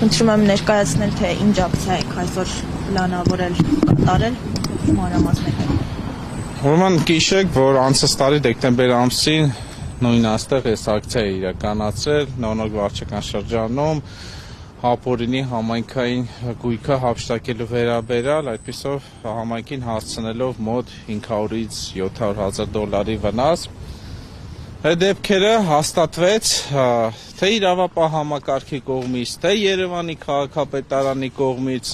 Խնդրում եմ ներկայացնել, թե ինչ ակցիա եք այսօր պլանավորել կատարել, մանրամասներ։ Ուրեմն գիշեք, որ անցած տարի դեկտեմբեր ամսին նույն այստեղ այս ակցիա իրականացրել Նոնոգ վարչական շրջանում Հապորինի համայնքային գույքը հափշտակելու վերաբերյալ, այդպիսով համայնքին հասցնելով մոտ 500-ից 700,000 դոլարի վնաս։ Այդ դեպքերը հաստատվեց թե իրավապահ համակարգի կողմից, թե Երևանի քաղաքապետարանի կողմից,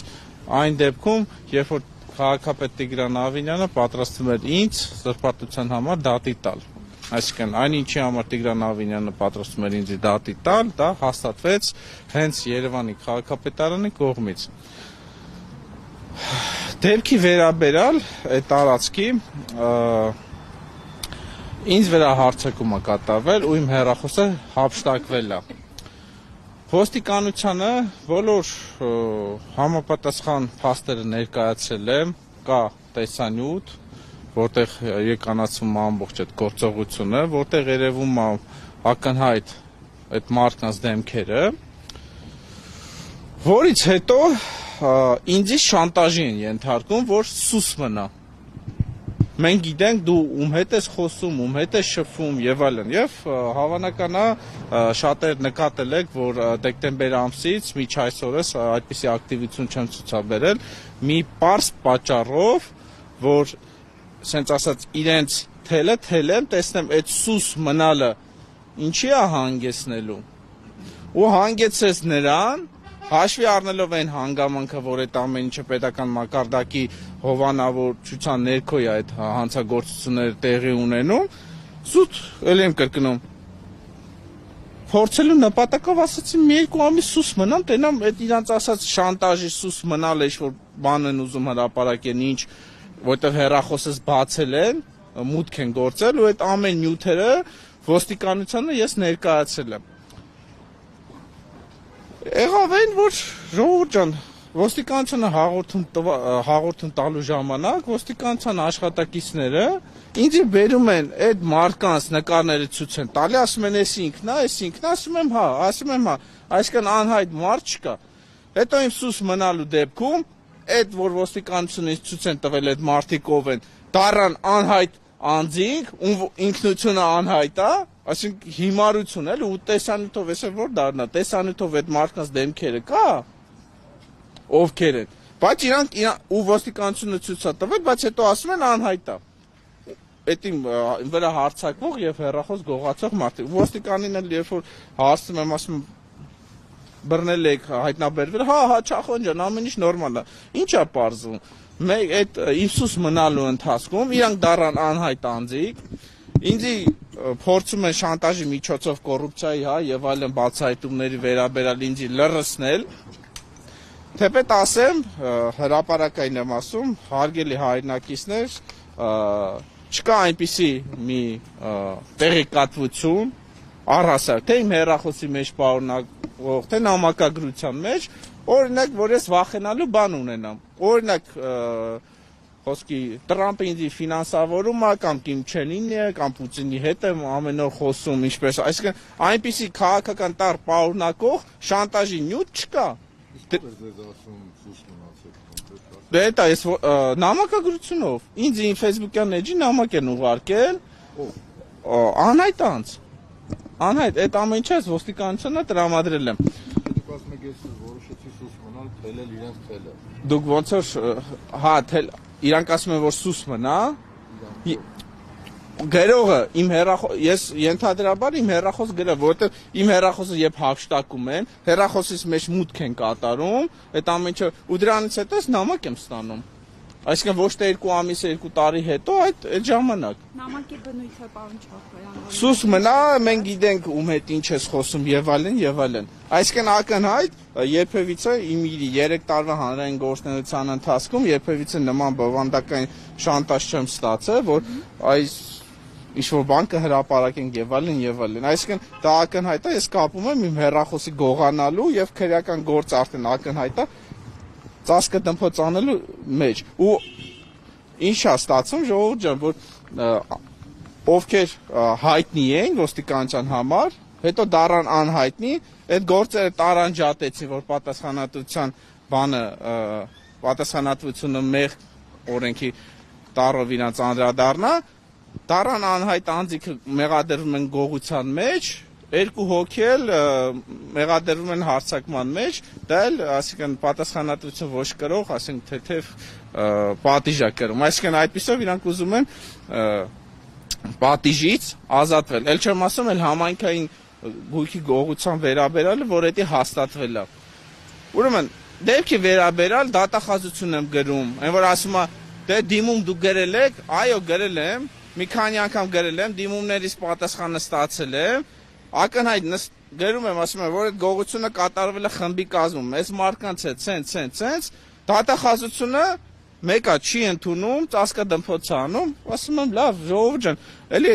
այն դեպքում, երբ որ քաղաքապետ Տիգրան Ավինյանը պատրաստվում էր ինձ զրպարտության համար դատի տալ։ Այսինքն, այն ինչի համար Տիգրան Ավինյանը պատրաստվում էր ինձ դատի տալ, դա հաստատվեց հենց Երևանի քաղաքապետարանի կողմից։ Դեպքի վերաբերյալ այդ տարածքի ինձ վրա հարձակում է կատարվել ու իմ հեռախոսը հափշտակվել է։ Ոստիկանությանը բոլոր համապատասխան փաստերը ներկայացրել եմ, կա տեսանյութ, որտեղ իրականացվում է ամբողջ այդ գործողությունը, որտեղ երևում է ակնհայտ այդ մարդկանց դեմքերը, որից հետո ինձ շանտաժի են ենթարկում, որ սուս մնա։ Մենք գիտենք դու ում հետ ես խոսում, ում հետ ես շփվում եւ այլն։ Եվ հավանական է շատեր նկատել եք, որ դեկտեմբեր ամսից մինչ այսօրս այդպիսի ակտիվություն չեմ ցուցաբերել, մի պարզ պատճառով, որ ասենց ասած իրենց թելեմ, տեսնեմ այդ սուս մնալը ինչի է հանգեցնելու։ Ու հանգեցրեց նրան, հաշվի առնելով այն հանգամանքը, որ այդ ամեն ինչը պետական մակարդակի հովանավորչության ներքո է այդ հանցագործությունները տեղի ունենում, զուտ էլ եմ կրկնում, փորձելու նպատակով ասացի մի երկու ամիս սուս մնամ, տենամ այդ իրանց ասած շանտաժի սուս մնալ է, որ բան են ուզում հրապարակեն ինչ, որտեղ հեռախոսս բացել են, մուտք են գործել ու այդ ամեն նյութերը ոստիկանությանը ես ներկայացրել եմ։ Եղավ այն, որ ժողովուրդ ջան, ոստիկանությանը հաղորդում տալու ժամանակ ոստիկանության աշխատակիցները ինձ բերում են այդ մարդկանց նկարները ցույց են տալի, ասում են էս ինքն է, ասում եմ հա, այսքան անհայտ մարդ չկա։ Հետո իմ սուս մնալու դեպքում այդ որ ոստիկանությունը ինձ ցույց են տվել այդ մարդիկ ով են, դառան անհայտ անձինք, ում ինքնությունը անհայտ է, այսինքն հիմարություն էլ ու տեսանյութով էսը որ դառնա, տեսանյութով այդ մարդկանց դեմքերը կա, ովքեր են, բայց իրանք ու ոստիկանությունը ցույց է տվել, բայց հետո ասում են անհայտ է։ Այդ իմ վրա հարձակվող եւ հեռախոս գողացող մարդիկ, ոստիկանին էլ երբ որ հասնում եմ, ասում բռնել եք, հայտնաբերվել, հա, Չախոն ջան, ամեն ինչ նորմալ է։ Ինչ է պարզվում։ Մեկ այդ Իսուս մնալու ընթացքում իրանք դառան անհայտ անձիկ, ինձի փորձում են շանտաժի միջոցով կոռուպցիայի, հա, եւ այլն բացահայտումների վերաբերյալ ինձի լռեցնել։ Թեպետ ասեմ, հրապարակային եմ ասում, հարգելի հայրենակիցներ, չկա այնպիսի մի տեղեկատվություն, առհասարակ, թե իմ հեռախոսի մեջ պարունակվող, թե նամակագրության մեջ, օրինակ, որ ես վախենալու բան ունենամ, օրինակ, խոսքի Տրամպը ինձ ֆինանսավորում է, կամ Կիմ Չեն Ինը, կամ Պուտինի հետ եմ ամեն օր խոսում, ինչպես, այսինքն, այնպիսի քաղաքական տառ պարունակող շանտաժի նյութ չկա։ Դե դա ես նամակագրությունով, ինձ իմ Facebook-յան էջի նամակ են ուղարկել, անհայտ անց, անհայտ, այդ ամեն ինչը ոստիկանությունը տրամադրել եմ։ Որոշեցի սուս մնալ, թելել իրենց թելը։ Դուք ոնց որ, հա, իրանք ասում են, որ սուս մնա, գրողը, ես ենթադրաբար իմ հեռախոս գրել, որովհետև իմ հեռախոսը երբ հափշտակում են, հեռախոսից մեջ մուտք են կատարում, այդ ամեն ինչը, ու դրանից հետո ես նամակ եմ ստանում։ Այսինքն ոչ թե 2 ամիս, 2 տարի հետո այդ ժամանակ։ Նամակի բնույթը պարոն Չախոյան։ Սուս մնա, մենք գիտենք ում հետ ինչ ես խոսում եւ այլն։ Այսինքն ակնհայտ երբևիցե իմ 3 տարվա հանրային գործունեության ընթացքում երբևիցե նման բովանդակային շանտաժ չեմ ստացել, որ այս ինչ-որ բան կհրապարակենք եւ այլն։ Այսինքն դա ակնհայտ է, ես կապում եմ իմ հեռախոսի գողանալու եւ քրեական գործ արդեն ակնհայտ է ծածկը տնփոց անելու մեջ ու ինչ է ստացվում ժողովուրդ ջան, որ ովքեր հայտնի են ոստիկանության համար, հետո դարան անհայտնի, այդ գործերը տարանջատեցին, որ պատասխանատվությունը մեղ օրենքի տարով իրանց անդրադառնա, դարան անհայտ անձինքը մեղադրվում են գողության մեջ, երկու հոգի էլ մեղադրվում են հարձակման մեջ, դա էլ, այսինքն պատասխանատվություն ոչ կրող, այսինքն թեթև պատիժ է կրում, այսինքն այդպիսով իրանք ուզում են պատիժից ազատվել, էլ չեմ ասում էլ համայնքային գույքի գողության վերաբերյալ, որ դա հաստատվել է։ Ուրեմն դեպքի վերաբերյալ դատախազություն եմ գրում, այն որ ասում է դե դիմում դու գրել եք, այո գրել եմ, մի քանի անգամ գրել եմ, դիմումներից պատասխանը ստացել եմ, ակնհայտ գրում եմ, ասում եմ, որ այդ գողությունը կատարվել է խմբի կազմում, այս մարդկանց հետ ցենց, դատախազությունը մեկը չի ընդունում, ծածկադմփոց է անում, ասում եմ, լավ, ժողովուրդ ջան, էլի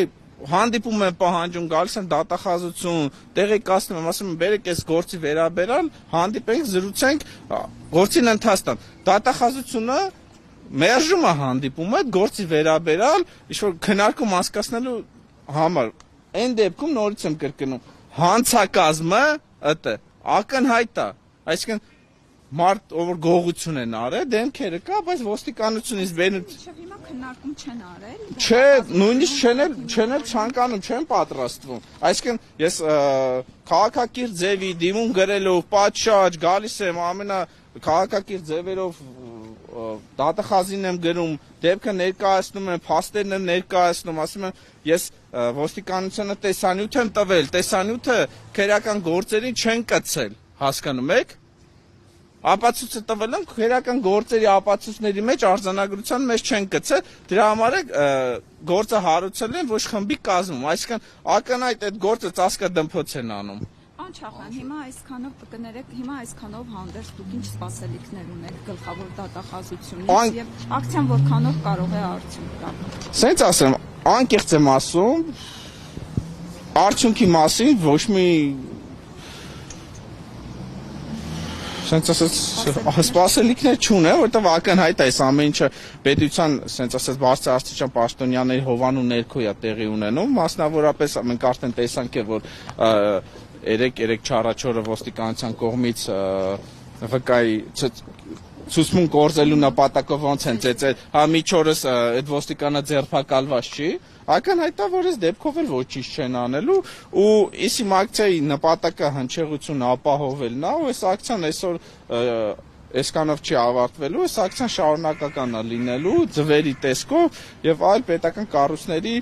հանդիպում են պահանջում, գալիս են դատախազություն, տեղեկացնում եմ, ասում եմ, բերեք այս գործի վերաբերյալ, հանդիպենք, զրուցենք, գործին ընթացան։ Դատախազությունը մերժում է հանդիպումը այդ գործի վերաբերյալ, ինչ-որ քննարկում անցկացնելու համար։ Այն դեպքում նորից եմ կրկնում, հանցակազմը ակնհայտ է, այսինքն մարդ, ով գողություն են արել, դեմքերը կա, բայց ոստիկանությունից բերում Հիմա քննարկում չեն արել։ Չէ, նույնիսկ չեն էլ ցանկանում, չեն պատրաստվում։ Այսինքն ես քաղաքակիրթ ձևի դիմում գրելով պատշաճ գալիս եմ քաղաքակիրթ ձևերով դատախազին եմ գրում, դեպքը ներկայացնում եմ, փաստերն եմ ներկայացնում, ասում եմ, ես ոստիկանությանը տեսանյութ եմ տվել, տեսանյութը քրեական գործերին չեն կցել, հասկանում եք։ Ապացույցը տվել եմ, քրեական գործերի ապացույցների մեջ արձանագրության մեջ չեն գցել, դրա համար է գործը հարուցել են ոչ խմբի կազմում, այսինքն ակնհայտ այդ գործը ծածկադմփոց են անում։ Պարոն Չախյան, հիմա այսքանով կներեք, հիմա այսքանով հանդերձ դուք ինչ սպասելիքներ ունեք գլխավոր դատախազությունից եւ ակցիան որքանով կարող է արդյունք տալ։ Սենց ասեմ, անկեղծ եմ ասում, արդյունքի մասին ոչ մի Սենց ասած սպասելիքներ չունեմ, որտեղ ակնհայտ է այս ամեն ինչը պետության, սենց ասած բարձրաստիճան պաշտոնյաների հովանու ներքո է տեղի ունենում, մասնավորապես մենք արդեն տեսանք որ 3-4 օրը ոստիկանության կողմից վկայի ցուցմուն կորզելու նպատակով ոնց են ծեծել, հա միջորս այդ ոստիկանը ձերբակալված չի, ակնհայտ է որ այս դեպքով էլ ոչինչ չեն անելու ու իսիմ ակցիայի նպատակը հնչեղություն ապահովելն է ու այս ակցիան այսօր այսքանով չի ավարտվելու, այս ակցիան շարունակական է լինելու ձվերի տեսքով եւ այլ պետական կառույցների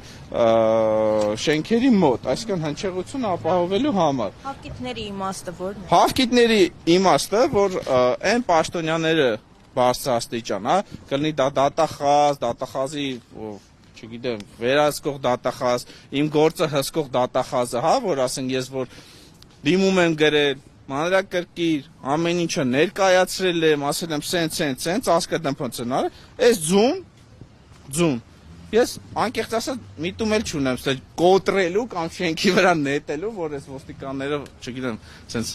շենքերի մոտ, այսինքն հնչեղություն ապահովելու համար։ Հավկիթների իմաստը ո՞րն է։ Հավկիթների իմաստը, որ այն պաշտոնյաները բարձրաստիճան, հա, կլինի դա դատախազի, չգիտեմ, վերահսկող դատախազ, իմ գործը հսկող դատախազը, հա, որ ասենք ես որ դիմում եմ գրել մանրակրկիր, ամեն ինչը ներկայացրել եմ, ասել եմ սենց, ծածկադմփոց են արել, այս ձուն, ես անկեղծ ասած միտում էլ չունեմ, ստե կոտրելու կամ շենքի վրա նետելու, որ այս ոստիկանները, չգիտեմ, սենց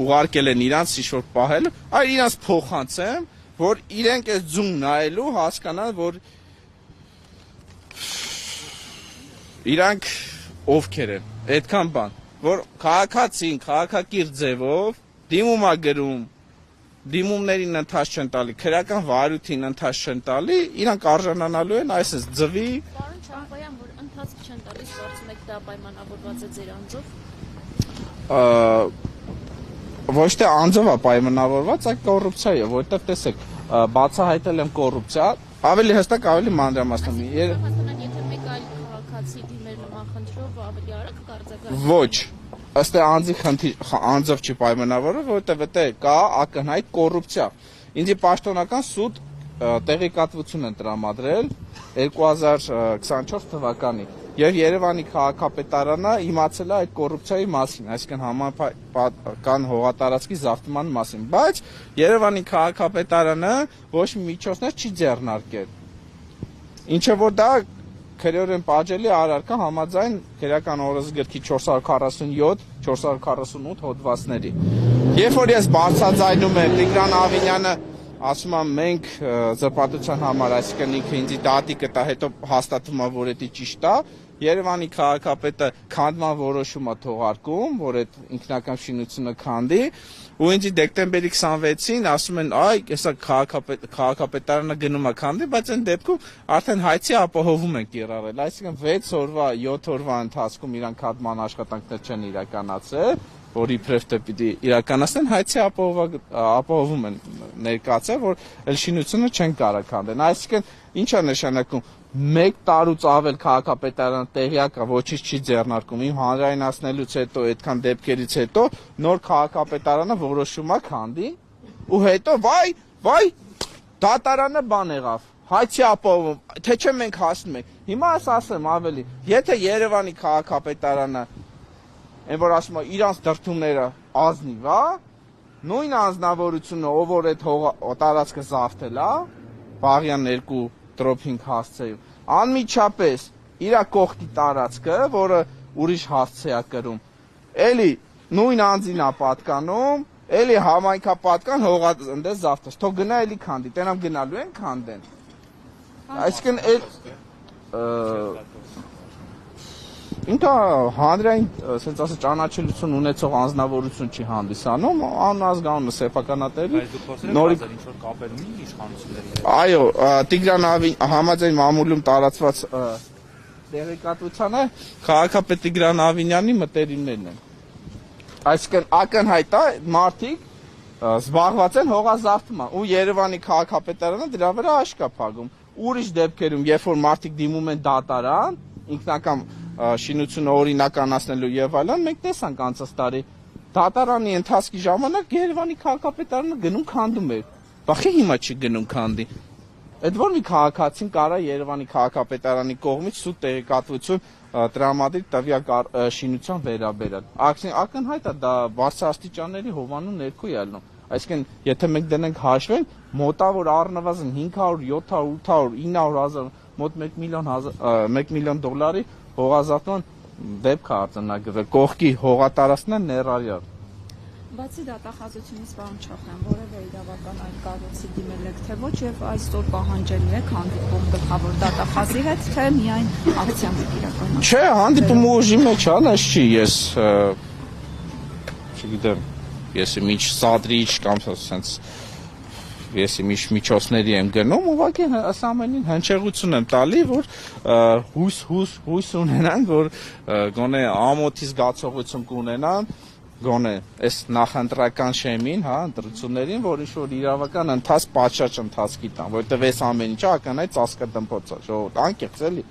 ուղարկել են իրանց ինչ-որ պահելու, այլ իրանց փոխանցեմ, որ իրենք այս ձուն նայելու հասկանան, որ իրանք ովքեր են, այդքան բան, որ քաղաքացին, քաղաքակիրթ ձևով դիմում է գրում, դիմումներին ընթաց չեն տալի, քրեական վարույթին ընթաց չեն տալի, իրանք արժանանալու են այսպես ձվի։ Պարոն Չախոյան, որ ընթաց չեն տալիս, կարծում եք դա պայմանավորված է ձեր անձով։ Ոչ թե անձով է պայմանավորված, այլ կոռուպցիա է, որովհետև տեսեք, բացահայտել եմ կոռուպցիա, ավելի հստակ, ավելի մանրամասն։ Եթե մեկ այլ քաղաքացի դիմեր նման խնդրով ավելի արագ կարձակը։ Ոչ, ըստ անձով չի պայմանավորվում, որովհետև դա կա ակնհայտ կոռուպցիա։ Ինձի պաշտոնական սուտ տեղեկատվություն են տրամադրել 2024 թվականին եւ Երևանի քաղաքապետարանը իմացել է այդ կոռուպցիայի մասին, այսինքն համապատասխան հողատարածքի զավթման մասին, բայց Երևանի քաղաքապետարանը ոչ մի միջոցներ չի ձեռնարկել։ Ինչը որ դա քրեորեն պատժելի առարկա համաձայն քրեական օրենսգրքի 447-448 հոդվածների։ Երբ որ ես բարձրաձայնում եմ Տիգրան Ավինյանը ասում եմ մենք զրպարտության համար, այսինքն ինքը ինձ դատի կտա, հետո հաստատվում է որ դա ճիշտ է, Երևանի քաղաքապետը քանդման որոշում է թողարկում, որ այդ ինքնական շինությունը քանդի, ու ինձ դեկտեմբերի 26-ին ասում են, այ, հեսա քաղաքապետարանը գնում է քանդի, բայց այն դեպքում արդեն հայցի ապահովում են կիրառել, այսինքն 6 օրվա, 7 օրվա ընթացքում իրանք քանդման աշխատանքներ չեն իրականացել, որ իբրև թե պիտի իրականացնեն, հայցի ապահովում են ներկայացել, որ այլ շինությունը չեն կարող քանդեն, այսինքն ինչ է նշանակում 1 տարուց ավել քաղաքապետարանը տեղյակ է, ոչինչ չի ձեռնարկում, իմ հանրայնացնելուց հետո, այդքան դեպքերից հետո նոր քաղաքապետարանը որոշում է քանդի, ու հետո վայ, դատարանը բան եղավ, հայցի ապահովում, թե չէ մենք հասնում ենք, հիմա ասեմ ավելի, եթե Երևանի քաղաքապետարանը, այն որ ասում է իրանց դրդումները ազնիվ է, նույն անձնավորությունը, ով որ այդ տարածքը զարթել է, Բաղյան 2 տրոփինգ հասցեով, անմիջապես իր կողքի տարածքը, որը ուրիշ հասցե է կրում, էլի նույն անձին է պատկանում, էլի համայնքա պատկան հողատես զավթես, թող գնա էլի քանդի, տենամ գնալու են քանդեն, այսինքն ինքը հանրային, ասենց ասած ճանաչելիություն ունեցող անձնավորություն չի հանդիսանում, անազգանունը սեփականատերի նորի ինչ-որ կապեր ունի իշխանությունների։ Այո, Տիգրան համաձայն մամուլում տարածված տեղեկատվությանը քաղաքապետ Տիգրան Ավինյանի մտերիմներն են։ Այսինքն ակնհայտ է մարդիկ զբաղված են հողազարդման ու Երևանի քաղաքապետարանը դրա վրա աշկ է փակում։ Ուրիշ դեպքերում, երբ որ մարդիկ դիմում են դատարան, ինքնական շինությունը օրինականացնելու եւ այլն, մենք տեսանք անցած տարի դատարանի ընթացքի ժամանակ Երևանի քաղաքապետարանը գնում քանդում էր։ Բախի հիմա չի գնում քանդի։ Այդ որ մի քաղաքացին կարա Երևանի քաղաքապետարանի կողմից սուտ տեղեկատվություն տրամադրի տվյալ շինության վերաբերյալ։ Ակնհայտ է դա բարձրաստիճանների հովանու ներքո է ելնում։ Այսինքն, եթե մենք դնենք հաշվենք, մոտավոր առնվազն 500, 700, 800, 900 հազար, մոտ 1 միլիոն դոլարի հողազատման դեպք է արձանագրվել, կողքի հողատարածքն է ներառյալ։ Բացի դատախազությունից, պարոն Չախյան, որևէ իրավական այլ կառույցի դիմել եք, թե ոչ, եւ այսօր պահանջելու եք հանդիպում գլխավոր դատախազի հետ, թե միայն ակցիան եք իրականացնում։ Չէ, հանդիպումը ուժի մեջ է, այս չի, ես չգիտեմ, ես միջ սադրիչ կամ ասենց ես միջոցների եմ գնում, ուղղակի այս ամենին հնչեղություն եմ տալի, որ հույս ունենան, որ գոնե ամոթի զգացողություն կունենան, գոնե այս նախընտրական շեմին, հա, ընտրություններին, որ ինչ-որ իրավական ընթաց պատշաճ ընթացքի տան, որովհետև այս ամեն ինչը ականայց ծածկադմփոց է, ժողովուրդ, անկեղծ էլի։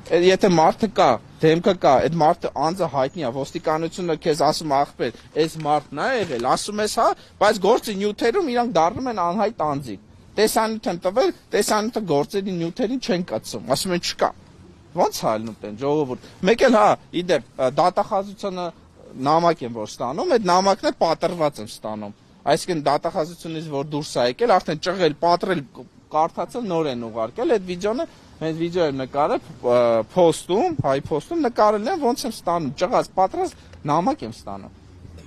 Եթե մարդը կա, դեմքը կա, այդ մարդը անձը հայտնի է, ոստիկանությունը քեզ ասում ախպեր, այս մարդն է եղել, ասում ես, հա, բայց գործի նյութերում իրանք դառնում են անհայտ անձիկ։ Տեսանյութ են տվել, տեսանյութը գործերի նյութերին չեն կցում, ասում են չկա։ Ոնց հալնում են ժողովուրդ։ Մեկ էլ հա, իդեպ դատախազությունը նամակ եմ որ ստանում, այդ նամակն է պատրված եմ ստանում։ Այսինքն դատախազությունից որ դուրս է եկել, արդեն ճղել, պատրել, կարդացել, նոր են ուղարկել, այդ վիդեոնը հենց վիդեո եմ նկարել post-ում, հայ post-ում նկարել եմ ոնց եմ ստանում, ճղած, պատրած նամակ եմ ստանում։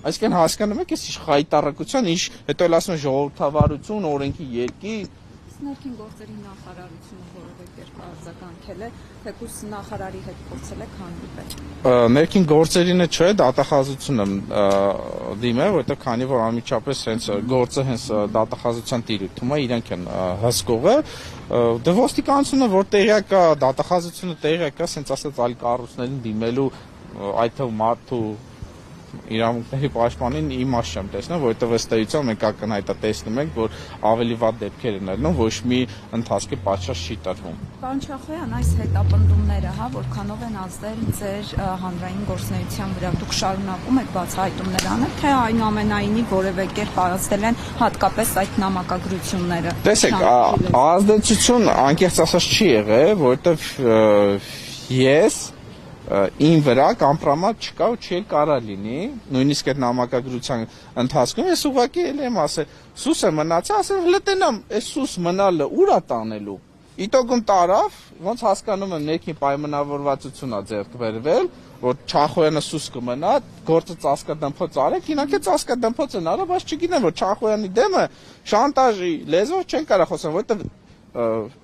Այսինքն հասկանում եք, այս խայտարակության, ինչ հետո էլ ասում են ժողովրդավարություն, օրենքի երկիր։ Ներքին գործերի նախարարությունը որևէ կերպ արձագանքել է, թեկուզ նախարարի հետ փորձել եք հանդիպել։ Ներքին գործերինը չէ, դատախազությունը դիմել, որովհետև քանի որ անմիջապես հենց գործը հենց դատախազության տիրույթում է, իրենք են հսկողը, դե ոստիկանությունը որ տեղյակ է, դատախազությունը տեղյակ է, հենց ասած այլ կառույցներին դիմելու, այդ թվում մարդու իրավունքների պաշտպանին իմաստ չեմ տեսնում, որովհետև ըստ էության մենք ակնհայտ տեսնում ենք, որ ավելի վատ դեպքեր են ելնում, ոչ մի ընթացքի պատշաճ չի տրվում։ Պարոն Չախոյան, այս հետապնդումները, հա, որքանով են ազդել ձեր հանրային գործունեության վրա, դուք շարունակում եք բացահայտումներ անել, թե այնուամենայնիվ որևէ կերպ ազդել են հատկապես այդ նամակագրությունները։ Տեսեք, ազդեցություն անկեղծ ասած չի եղել, որովհետև ես իմ վրա կամպրոմատ չկա ու չի կարա լինի, նույնիսկ այդ նամակագրության ընթացքում ես ուղղակի էլ եմ ասել, սուս է մնացել, ասել լտենամ, այս սուս մնալը ուր է տանելու։ Իտոգում տարավ, ոնց հասկանում եմ ներքին պայմանավորվածություն է ձեռք բերվել, որ Չախոյանը սուս կմնա, գործը ծածկադմփոց արեք, իհարկե ծածկադմփոց են արել, բայց չգիտեմ որ Չախոյանի դեմը շանտաժի լեզվով չեն կարող խոսել, որովհետև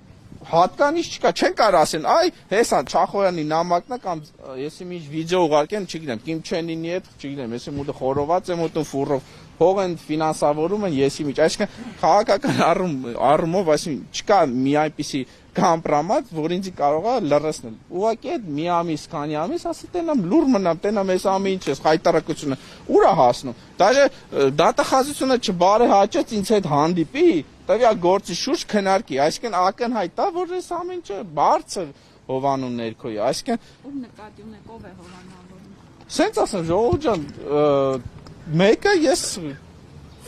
հատկանիշ չկա, չեն կարող ասեն, այ հեսա Չախոյանի նամակն է կամ եսի մի վիդեո ուղարկեն, չգիտեմ, Կիմ Չեն Ինի հետ, չգիտեմ, եսի մուտը խորոված եմ ուտում ֆուրով, փող են ֆինանսավորում են եսի միջ, այսինքն քաղաքական առումով, այսինքն չկա մի այնպիսի կամպրամատ, որ ինձ կարող է լրացնել։ Ուղղակի այդ մի ամիս, քանի ամիս, ասի տենամ լուր մնամ, տենամ այս ամեն ինչ, հայտարարությունը ուր է հասնում։ Դաժե դատախազությունը չբարեհաճեց ինձ հետ հանդիպի, տվյալ գործի շուրջ քննարկի, այսինքն ակնհայտ է, որ այս ամեն ինչը բարձր Հովանու ներքոյի, այսինքն Ում նկատի ունեք, ով է հովանավորում։ Սենց ասեմ, ժողովուրդ ջան, մեկը ես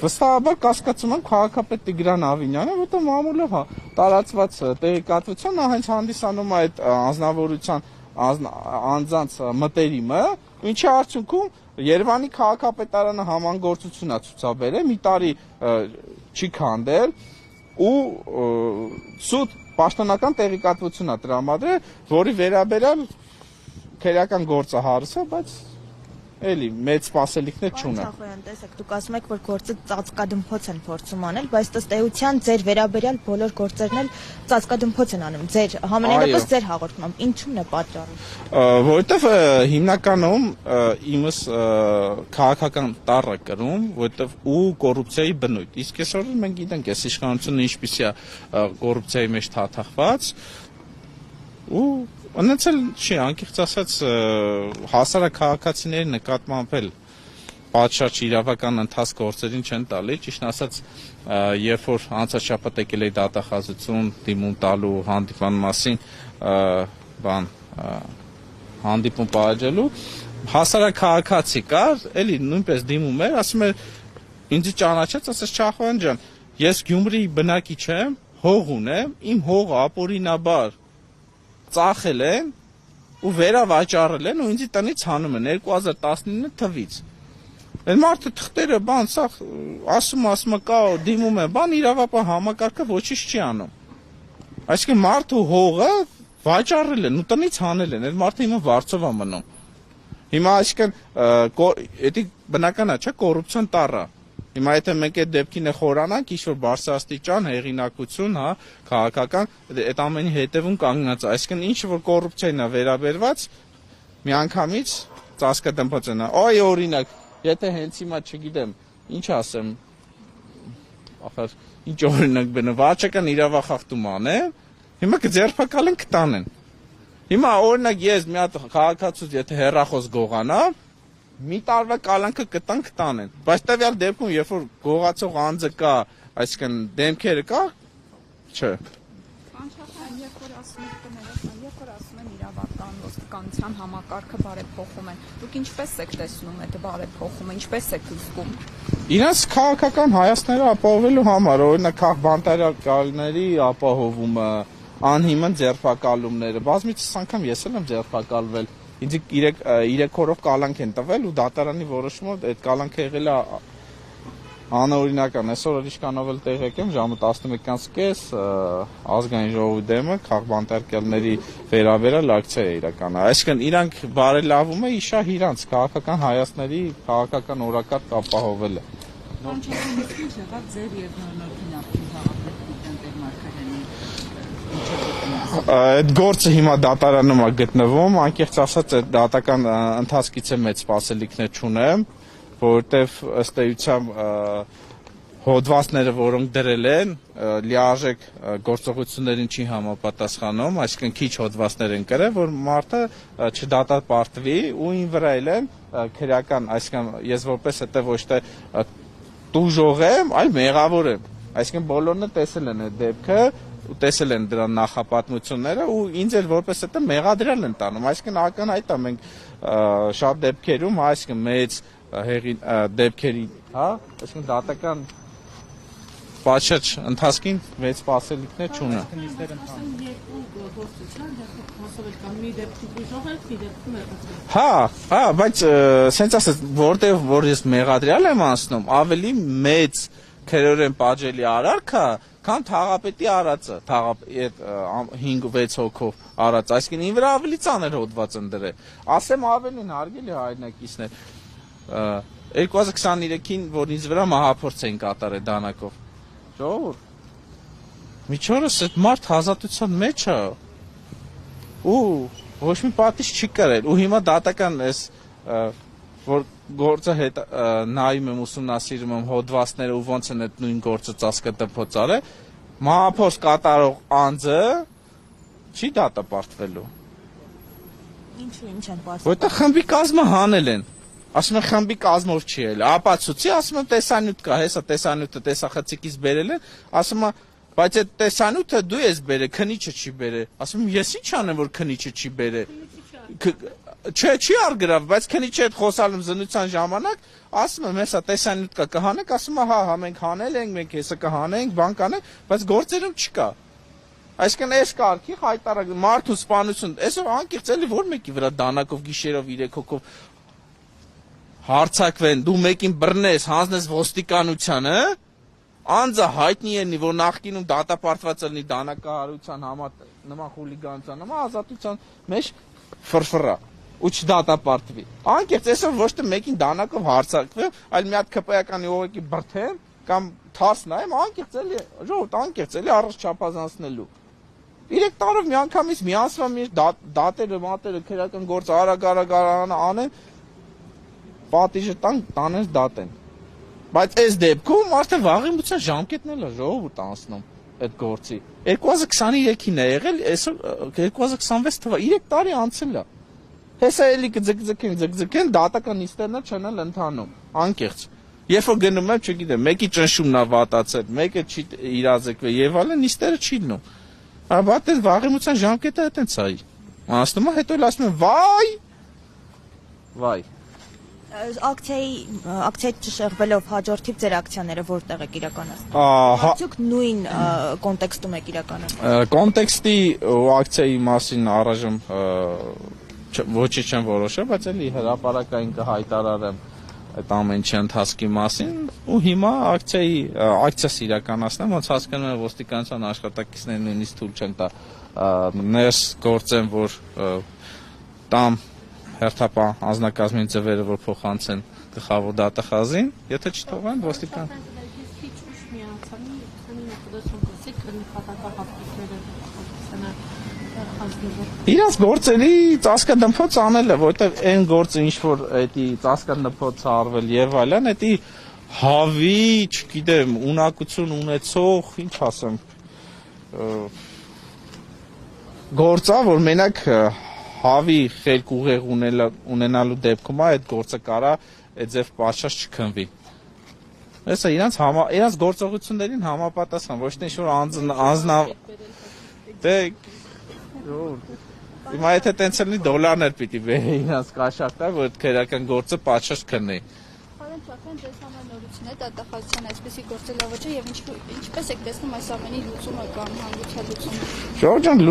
վստահաբար կասկածում եմ քաղաքապետ Տիգրան Ավինյանը, որտեղ մամուլով տարածված տեղեկատվություն հենց հանդիսանում է այդ անձնավորության անձանց մտերիմը, ինչի արդյունքում Երևանի քաղաքապետարանը համագործություն է ցուցաբերել, մի տարի չի քանդել ու սուտ պաշտոնական տեղեկատվություն է տրամադրել, որի վերաբերյալ քերական գործը հարուսա, բայց էլի մեծ սպասելիքներ չունեն։ Չախոյան, տեսեք, դուք ասում եք, որ գործը ծածկադմփոց են փորձում անել, բայց ըստ էության ձեր վերաբերյալ բոլոր գործերն էլ ծածկադմփոց են անում։ Ձեր համենայնպես ձեր հաղորդմամբ ինչու՞մն է պատճառը։ Որովհետև հիմնականում իմս քաղաքական տառը կրում, որովհետև ու կոռուպցիայի բնույթ։ Իսկ այսօր մենք գիտենք, այս իշխանությունը ինչպիսի է կոռուպցիայի մեջ թաթախված ու Անց էլ չի, անկեղծ ասած հասարակ քաղաքացիների նկատմամբ էլ պատշաճ իրավական ընթացք գործերին չեն տալի, ճիշտ ասած, երբ որ անցաշաբաթ եկել է դատախազություն դիմում տալու հանդիպման մասին, հանդիպում պահանջելու, հասարակ քաղաքացի կար, էլի նույնպես դիմում էր, ասում էր, ինձ ճանաչեց, ասես Չախոյան ջան, ես Գյումրիի բնակիչ եմ, հող ունեմ, իմ հողը ապօրինաբար ծախել են ու վերավաճառել են ու ինձի տնից հանում են 2019 թվից։ Այդ մարդը թղթերը բան սա ասում կա դիմում է, բան իրավապահ համակարգը ոչինչ չի անում։ Այսինքն մարդու հողը վաճառել են ու տնից հանել են, այդ մարդը հիմա վարձով է մնում։ Հիմա այսինքն դա բնական է, չէ՞, կոռուպցիոն տառ է։ Հիմա եթե մենք այդ դեպքին է խորանանք, ինչ-որ բարձրաստիճան հեղինակություն, հա, քաղաքական, այդ ամենի հետևում կանգնած է, այսինքն ինչ որ կոռուպցիային է վերաբերված, միանգամից ծածկադմփոց են։ Այ օրինակ, եթե հենց հիմա չգիտեմ, ինչ ասեմ, ախր ինչ օրինակ բնը, վաճառական իրավախախտում անեն, հիմա կձերբակալեն կտանեն։ Հիմա օրինակ ես մի հատ քաղաքացուց եթե հեռախոս գողանամ, մի տարվա կալանքը կտան կտանեն, բայց տվյալ դեպքում երբ որ գողացող անձը կա, այսինքն դեմքերը կա, չէ։ Կանչախան, երբ որ ասում եք կներեցան, երբ որ ասում են իրավական ոստիկանության համակարգը բարեփոխում են, դուք ինչպես եք տեսնում այդ բարեփոխումը, ինչպես եք զգում։ Իրենց քաղաքական հայացքները ապահովելու համար, օրինակ քաղբանտարկալների ապահովումը, անհիմն ձերբակալումները, բազմիցս անգամ ես եմ ձերբակալվել։ Ինձ 3 օրով կալանք են տվել ու դատարանի որոշումով այդ կալանքը եղել է անօրինական։ Այսօր իշխանով էլ տեղեկ եմ ժամը 11:30 ազգային ժողովի դեմը քաղբանտարկյալների վերաբերյալ ակցիա է իրականը։ Այսինքն իրանք բարելավում է իշահ իրանց քաղաքական հայացքների քաղաքական օրակարգ ապահովելը։ Ինչ եղավ ձեր եւ նորնորթին քաղաքապետի Մարկարյանի Այդ գործը հիմա դատարանում է գտնվում, անկեղծ ասած այդ դատական ընթացքից է մեծ սպասելիքներ չունեմ, որովհետև ըստ էության հոդվածները, որոնք դրել են, լիարժեք գործողություններին չի համապատասխանում, այսինքն քիչ հոդվածներ են գրել, որ մարդը չդատապարտվի ու ին վրա են քրեական, այսինքն ես որպես հետո ոչ թե տուժող եմ, այլ մեղավոր եմ, այսինքն բոլորն տեսել են այդ դեպքը ու տեսել են դրա նախապատմությունները ու ինձ էլ որպես հետո մեղադրել են տանում, այսինքն ակնհայտ է մենք շատ դեպքերում, այսինքն մեծ դեպքերի, հա, այսինքն դատական պատշաճ ընթացքին մեծ սպասելիքներ չունեն։ Հա, բայց սենց ասած, որտեղ որ ես մեղադրյալ եմ անցնում, ավելի մեծ քերորեն պատժելի արարքը, քան թաղապետի արածը, այդ 5-6 հոգով արած, այսինքն ին վրա ավելի ծանր հոդված են դրել։ Ասեմ ավելին հարգելի հայրենակիցներ, 2023-ին, որ ինձ վրա մահափորձ էին կատարել դանակով։ Ժողովուրդ, Միջորս այդ մարդ հազատության մեջ է ու ոչ մի պատիժ չի կրել ու հիմա դատական էս որ գործը հետ նայում եմ ուսումնասիրում եմ հոդվածները ու ոնց են այդ նույն գործը ծածկատփոց արել մահափոս կատարող անձը չի դատապարտվելու Ինչու ինչ են պարզ։ որտեղ խմբի կազմը հանել են ասում են խմբի կազմով չի ել ապացուցի ասում են տեսանյութ կա հեսա տեսանյութը տեսախցիկից բերել են ասում է բայց այդ տեսանյութը դու ես բերել քնիչը չի բերել ասում եմ ես ինչ անեմ որ քնիչը չի բերել Չէ, չի արգրավ, բայց քնիչի հետ խոսալ եմ զննության ժամանակ, ասում եմ, հեսա տեսանյութ կա, կհանենք, ասում է, հա, մենք հանել ենք, մենք հեսա կհանենք, բան կանենք, բայց գործերում չկա։ Այսինքն այս կարգի հայտարարակ մարդու սպանություն, այսօր անկեղծ էլի որ մեկի վրա դանակով գիշերով 3 հոգով հարցակվեն, դու մեկին բռնես, հանձնես ոստիկանությանը, անձը հայտնի ելնի, որ նախկինում դատապարտված ելնի դանակահարության համար նման խուլիգանության համար ազատության մեջ ֆրֆրա ու չդատապարտվի։ Անկեղծ այսօր ոչ թե մեկին դանակով հարցակվեմ, այլ մի հատ քպայականի ուղեկի բրթեմ կամ թաս նայեմ, անկեղծ էլի, ժողովուրդ անկեղծ էլի առանց չափազանցնելու։ 3 տարով միանգամից միացվում մի դատերը, մատերը, քրական գործ արագ անեն, պատիժը տանես դատեն։ Բայց այս դեպքում արդեն վաղեմության ժամկետն էլ է ժողովուրդ անցնում այդ գործի։ 2023-ին է եղել, այսօր 2026 թվա 3 տարի անցել է։ Հեսա էլի կձգձգեն, դատական նիստերն չեն էլ ընթանում, անկեղծ։ Երբ որ գնում եմ, չգիտեմ, մեկի ճնշումն է վատացել, մեկը չի իրազեկվել եւ այլն, նիստերը չի լինում։ Բայց այդ վաղեմության ժամկետը այտենց է։ Անցնում է, հետո էլ ասում են՝ վայ։ Ակցիայի շեղվելով հաջորդիվ ձեր ակցիաները որտեղ եք իրականացնում։ Արդյոք նույն կոնտեքստում եք իրականացնում։ Կոնտեքստի ու ակցիայի մասին առայժմ ոչինչ չեմ որոշել, բայց էլի հրապարակային կհայտարարեմ այդ ամենի ընթացքի մասին ու հիմա ակցիաս իրականացնեմ, ոնց հասկանում եմ ոստիկանության աշխատակիցները նույնիսկ թույլ չեն տա ներս գործեն, որ տամ հերթապահ անձնակազմի ձևերը, որ փոխանցեն գլխավոր դատախազին, եթե չթողեն ոստիկան։ Իրաց գործերի ծածկադմփոց անել է, որովհետև այն գործը ինչ որ էդի ծածկադմփոց արվել եւ այլն, էդի հավի, չգիտեմ, ունակություն ունեցող, ինչ ասեմ, գործա, որ մենակ հավի խելք ուղեղ ունենալու դեպքում այդ գործը կարա այդ ձև պատշաճ չքնվի։ Հեսա իրանց գործողություններին համապատասխան, ոչ թե ինչ-որ անձնավ դե հիմա եթե տենց լինի դոլարներ պիտի բերի իրանց կաշառքներ, որ այդ քրական գործը պատշաճ քննի։ Պարոն Չախյան, ձեզ համար նորություն է դատախազության այսպեսի գործելավոճը եւ ինչպես եք տեսնում այս ամենի լուծումը կամ հանգուցյալ լուծումը։ Ժողովուրդ ջան,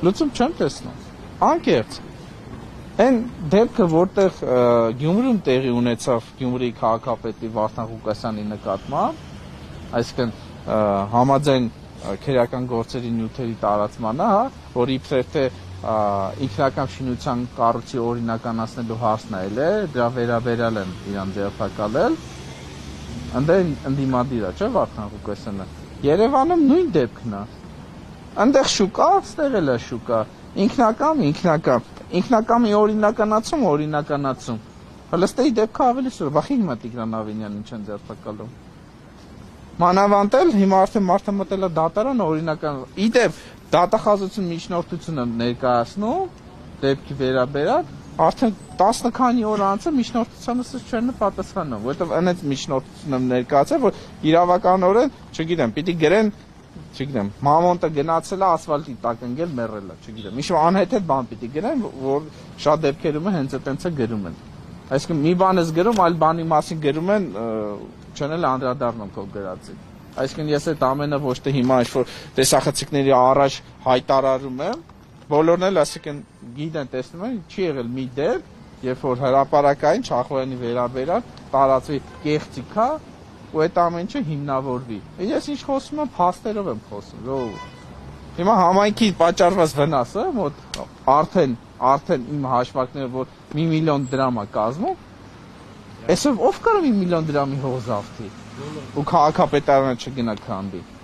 լուծում չեմ տեսնում։ Անկեղծ։ Այն դեպքը, որտեղ Գյումրիում տեղի ունեցավ Գյումրիի քաղաքապետի Վարդան Ղուկասյանի նկատմամբ, այսինքն համաձայն քրեական գործերի նյութերի տարածմանը, որ իբրև թե ինքնական շինության կառույցի օրինականացնելու հարցն է, դրա վերաբերյալ են իրան ձերբակալել, ընդդիմադիր է, չէ՞ Վարդան Ղուկասյանը։ Երևանում նույն դեպքն է։ Այնտեղ շուկա, ստեղ էլ է շուկա, ինքնակամի օրինականացում, հլստեի դեպքը ավելի սուր, վախի հիմա Տիգրան Ավենյանին չեն ձերբակալում։ Մանավանդ էլ հիմա արդեն մարդը մտել է դատարան օրինական, իդեպ դատախազություն միջնորդությունը ներկայացնում, դեպքի վերաբերյալ, արդեն 10 քանի օր անց է միջնորդությանս չեն պատասխանում, որովհետև այնց միջնորդությունը ներկայացել, որ իրավականորեն, չգիտեմ, պիտի գրեն չգիտեմ, մամոնտը գնացել է ասֆալտի տակ ընկել մեռել է, չգիտեմ, ինչ-որ անհեթեթ բան պիտի գրեն, որ շատ դեպքերում է հենց այտենց է գրում են։ Այսինքն մի բան ես գրում, այլ բանի մասին գրում են, չեն էլ անդրադառնում քո գրածին։ Այսինքն ես այդ ամենը ոչ թե հիմա ինչ-որ տեսախցիկների առաջ հայտարարում եմ, բոլորն էլ այսինքն գիտեն, տեսնում են, չի եղել մի դեպք, երբ որ հրապարակային Չախոյանի վերաբերյալ տարածվի կեղծիքա ու այդ ամենը հիմնավորվի։ Ես ինչ խոսում եմ, փաստերով եմ խոսում, ժողովուրդ։ Հիմա համայնքի պատճառված վնասը մոտ արդեն իմ հաշվարկները, որ 1 միլիոն դրամ է կազմում, այսօր ով կարող 1 միլիոն դրամի հող զավթի ու քաղաքապետարանը չգնա քանդի։